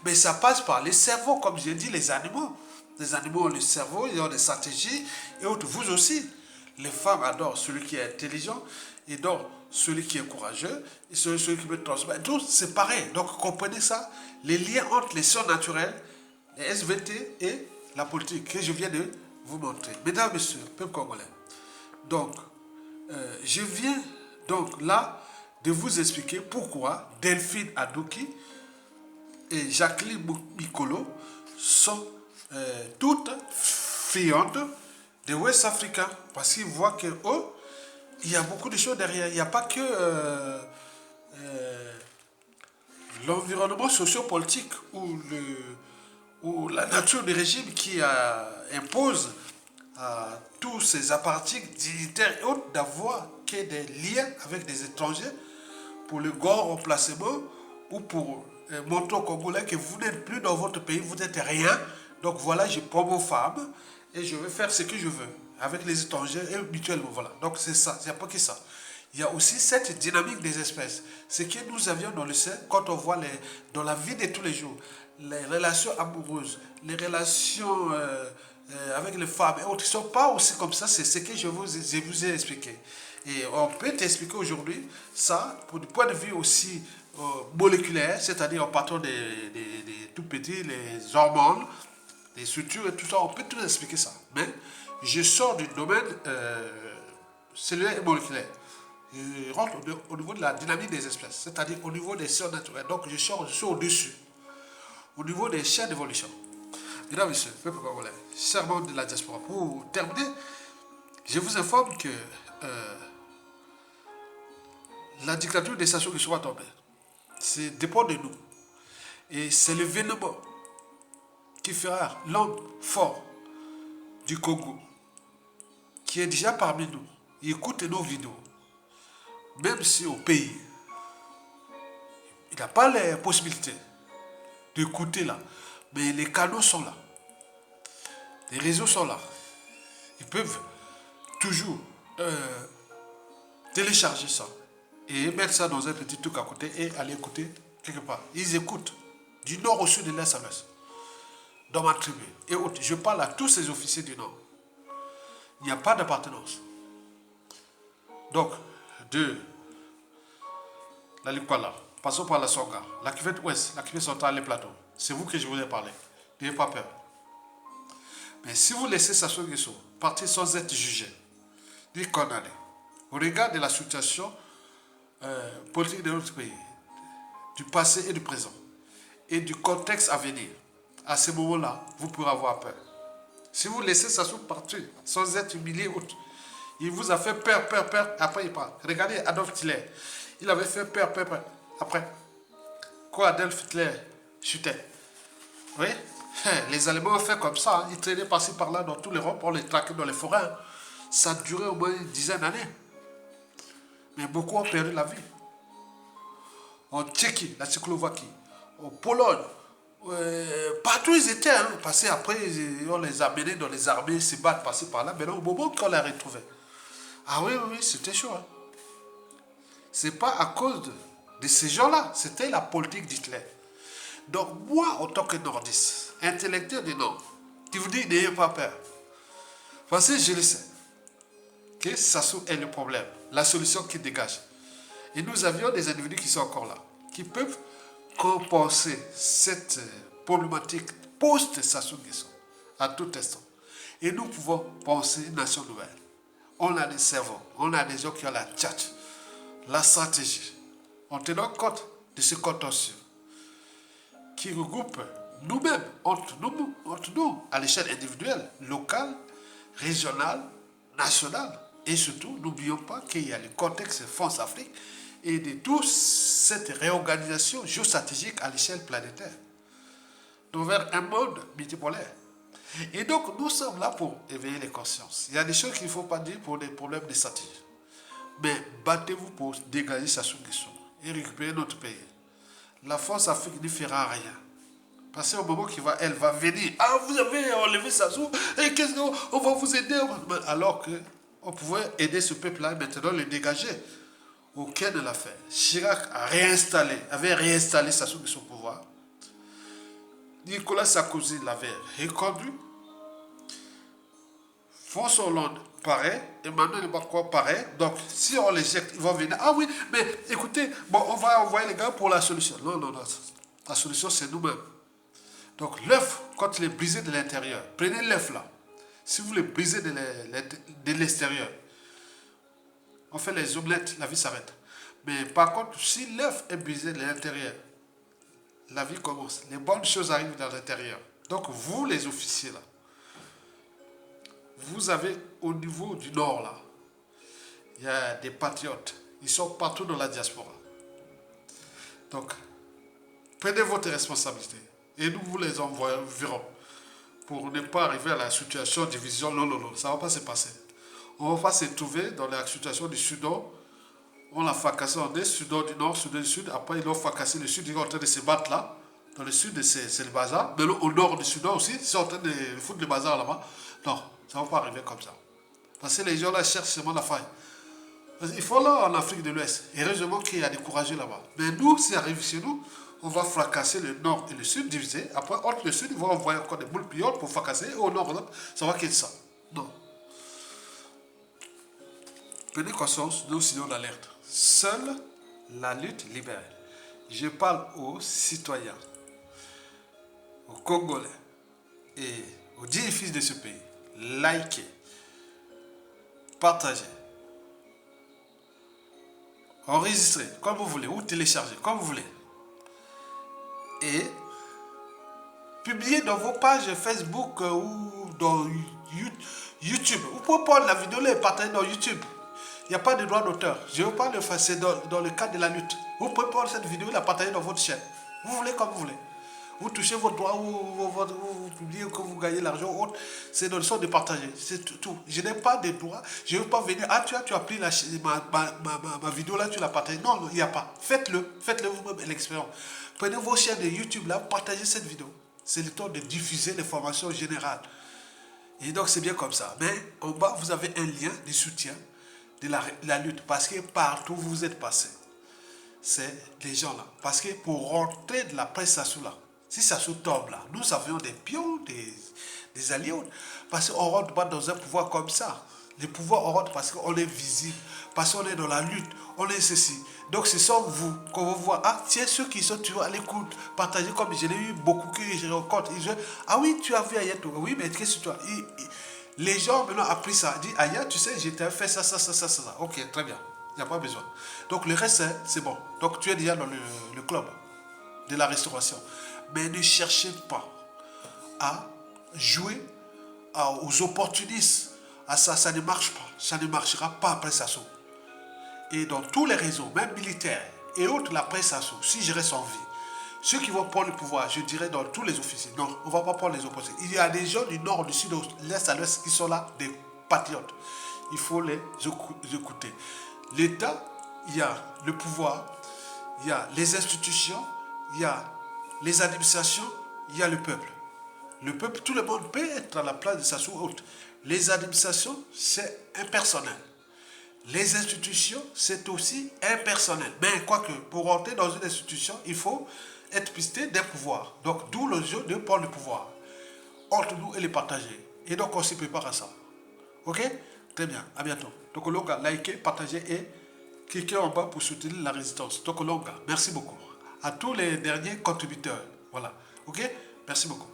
A: Mais ça passe par les cerveaux, comme j'ai dit, les animaux. Les animaux ont le cerveau, ils ont des stratégies et autres. Vous aussi, les femmes adorent celui qui est intelligent, et adorent celui qui est courageux, et celui qui peut transmettre. Tout, c'est pareil. Donc, comprenez ça, les liens entre les sciences naturelles, les SVT et la politique que je viens de vous montrer. Mesdames, Messieurs, peuple congolais. Donc, je viens donc là de vous expliquer pourquoi Delphine Adouki et Jacqueline Mikolo sont toutes friandes de West Africa. Parce qu'ils voient que il y a beaucoup de choses derrière. Il n'y a pas que l'environnement sociopolitique ou la nature du régime qui impose à tous ces appareils dignitaires et autres d'avoir que des liens avec des étrangers pour le grand remplacement ou pour montrer aux Congolais que vous n'êtes plus dans votre pays, vous n'êtes rien. Donc voilà, je prends vos femmes et je vais faire ce que je veux avec les étrangers et mutuellement. Voilà. Donc c'est ça, il n'y a pas que ça. Il y a aussi cette dynamique des espèces. Ce que nous avions dans le sein, quand on voit dans la vie de tous les jours, les relations amoureuses, les relations avec les femmes et autres, qui ne sont pas aussi comme ça, c'est ce que je vous ai expliqué. Et on peut t'expliquer aujourd'hui ça, pour du point de vue aussi moléculaire, c'est-à-dire en partant des tout petits, les hormones, les structures et tout ça, on peut tout expliquer ça. Mais je sors du domaine cellulaire et moléculaire. Je rentre au niveau de la dynamique des espèces, c'est-à-dire au niveau des sciences naturelles. Donc je suis au-dessus, au niveau des chaînes d'évolution. Mesdames et messieurs, peuple congolais, chers membres de la diaspora, pour terminer, je vous informe que la dictature des Sassou Nguesso va tomber. C'est dépend de nous. Et c'est l'événement qui fera l'homme fort du Congo, qui est déjà parmi nous. Il écoute nos vidéos. Même si au pays, il n'a pas les possibilités d'écouter là. Mais les canaux sont là. Les réseaux sont là. Ils peuvent toujours télécharger ça et mettre ça dans un petit truc à côté et aller écouter quelque part. Ils écoutent du nord au sud, de l'est à l'ouest. Dans ma tribu. Et autres. Je parle à tous ces officiers du nord. Il n'y a pas d'appartenance. Donc, de la Likwala, passons par la Songa, la cuvette ouest, la cuvette centrale, les plateaux. C'est vous que je voulais parler. N'ayez pas peur. Mais si vous laissez Sassou Nguesso partir sans être jugé, ni condamné, au regard de la situation politique de notre pays, du passé et du présent, et du contexte à venir, à ce moment-là, vous pourrez avoir peur. Si vous laissez Sassou partir sans être humilié, il vous a fait peur, après il part. Regardez Adolf Hitler, il avait fait peur, après. Quand Adolf Hitler chutait, oui, les Allemands ont fait comme ça, ils traînaient par-ci par-là dans toute l'Europe, on les traquait dans les forêts. Ça a duré au moins une dizaine d'années. Mais beaucoup ont perdu la vie. En Tchéquie, la Tchécoslovaquie, en Pologne, partout ils étaient, parce qu'après on les a menés dans les armées, se battre par-ci par-là, mais au moment qu'on les a retrouvés. Ah oui, c'était chaud. C'est pas à cause de ces gens-là, c'était la politique d'Hitler. Donc moi, en tant que nordiste, intellectuel du Nord, qui vous dit n'ayez pas peur. Parce que je le sais, que Sassou est le problème, la solution qui dégage. Et nous avions des individus qui sont encore là, qui peuvent compenser cette problématique post-Sassou Nguesso à tout instant. Et nous pouvons penser une nation nouvelle. On a des cerveaux, on a des gens qui ont la tchatch, la stratégie, en tenant compte de ce contentieux qui regroupe nous-mêmes, entre nous, à l'échelle individuelle, locale, régionale, nationale. Et surtout, n'oublions pas qu'il y a le contexte France-Afrique et de toute cette réorganisation géostratégique à l'échelle planétaire. Donc vers un monde multipolaire. Et donc, nous sommes là pour éveiller les consciences. Il y a des choses qu'il ne faut pas dire pour des problèmes de stratégie. Mais battez-vous pour dégager Sassou Nguesso et récupérer notre pays. La France Afrique ne fera rien. Parce qu'au moment elle va venir, ah, vous avez enlevé Sassou, et qu'est-ce qu'on va vous aider? Alors qu'on pouvait aider ce peuple-là, maintenant le dégager. Aucun ne l'a fait. Chirac avait réinstallé Sassou Nguesso au pouvoir. Nicolas Sarkozy l'avait reconduit. François Hollande, pareil. Emmanuel Macron, pareil. Donc, si on les jette, ils vont venir. Ah oui, mais écoutez, bon, on va envoyer les gars pour la solution. Non, non, non. La solution, c'est nous-mêmes. Donc, l'œuf, quand il est brisé de l'intérieur, prenez l'œuf là. Si vous le brisez de l'extérieur, on fait les omelettes, la vie s'arrête. Mais par contre, si l'œuf est brisé de l'intérieur, la vie commence. Les bonnes choses arrivent dans l'intérieur. Donc, vous, les officiers là, vous avez au niveau du nord là, il y a des patriotes. Ils sont partout dans la diaspora. Donc, prenez votre responsabilité. Et nous vous les enverrons. Pour ne pas arriver à la situation de division. Non, non, non, ça ne va pas se passer. On ne va pas se trouver dans la situation du Soudan. On l'a fracassé en est, Soudan du Nord, Soudan du Sud. Après, ils l'ont fracassé le Sud. Ils sont en train de se battre là. Dans le Sud, c'est le bazar. Mais au nord du Soudan aussi, ils sont en train de foutre le bazar là-bas. Non, ça ne va pas arriver comme ça. Parce que les gens là cherchent seulement la faille. Il faut là en Afrique de l'Ouest. Heureusement qu'il y a des courageux là-bas. Mais nous, si ça arrive chez nous, on va fracasser le nord et le sud divisé. Après, entre le sud, ils vont envoyer encore des boules pillotes pour fracasser. Et au nord, là, ça va quitter ça. Non. Prenez conscience, nous signons l'alerte. Seule la lutte libère. Je parle aux citoyens, aux Congolais et aux 10 fils de ce pays. Likez, partagez, enregistrez comme vous voulez ou téléchargez comme vous voulez. Et publiez dans vos pages Facebook ou dans YouTube. Vous pouvez prendre la vidéo et partager dans YouTube. Il n'y a pas de droit d'auteur. Je ne veux pas le faire, c'est dans le cadre de la lutte. Vous pouvez prendre cette vidéo et la partager dans votre chaîne. Vous voulez comme vous voulez. Vous touchez votre droit ou vous publiez que vous gagnez l'argent. C'est dans le sens de partager. C'est tout. Je n'ai pas de droit. Je ne veux pas venir. Ah, tu as pris ma vidéo là, tu l'as partagée. Non, il n'y a pas. Faites-le. Faites-le vous-même l'expérience. Prenez vos chaînes de YouTube là, partagez cette vidéo. C'est le temps de diffuser l'information générale. Et donc c'est bien comme ça. Mais en bas, vous avez un lien de soutien de la lutte. Parce que partout où vous êtes passé, c'est les gens là. Parce que pour rentrer de la presse Sassou là, si Sassou tombe là, nous avions des pions, des alliés. Parce qu'on ne rentre pas dans un pouvoir comme ça. Les pouvoirs, on rentre parce qu'on est visible, parce qu'on est dans la lutte, on est ceci. Donc ce sont vous qu'on va voir. Ah, tiens, ceux qui sont toujours à l'écoute, partagez comme je l'ai eu beaucoup que je rencontre. Ah oui, tu as vu Ayato. Oui, mais qu'est-ce que tu as les gens maintenant ont appris ça. Ils disent, Aya, tu sais, j'ai fait ça. Ok, très bien. Il n'y a pas besoin. Donc le reste, c'est bon. Donc tu es déjà dans le club de la restauration. Mais ne cherchez pas à jouer aux opportunistes. À ça ne marche pas. Ça ne marchera pas après Sassou. Et dans tous les réseaux, même militaires et autres, la presse Sassou, si je reste en vie, ceux qui vont prendre le pouvoir, je dirais dans tous les officiers, non, on ne va pas prendre les opposés. Il y a des gens du nord, du sud, de l'est à l'ouest qui sont là, des patriotes. Il faut les écouter. L'État, il y a le pouvoir, il y a les institutions, il y a les administrations, il y a le peuple. Le peuple, tout le monde peut être à la place de Sassou autre. Les administrations, c'est impersonnel. Les institutions, c'est aussi impersonnel. Mais quoique, pour rentrer dans une institution, il faut être pisté des pouvoirs. Donc, d'où le jeu de prendre le pouvoir entre nous et les partager. Et donc, on s'y prépare à ça. Ok? Très bien. À bientôt. Donc, Longa, likez, partagez et cliquez en bas pour soutenir la résistance. Donc, Longa, merci beaucoup. À tous les derniers contributeurs. Voilà. Ok? Merci beaucoup.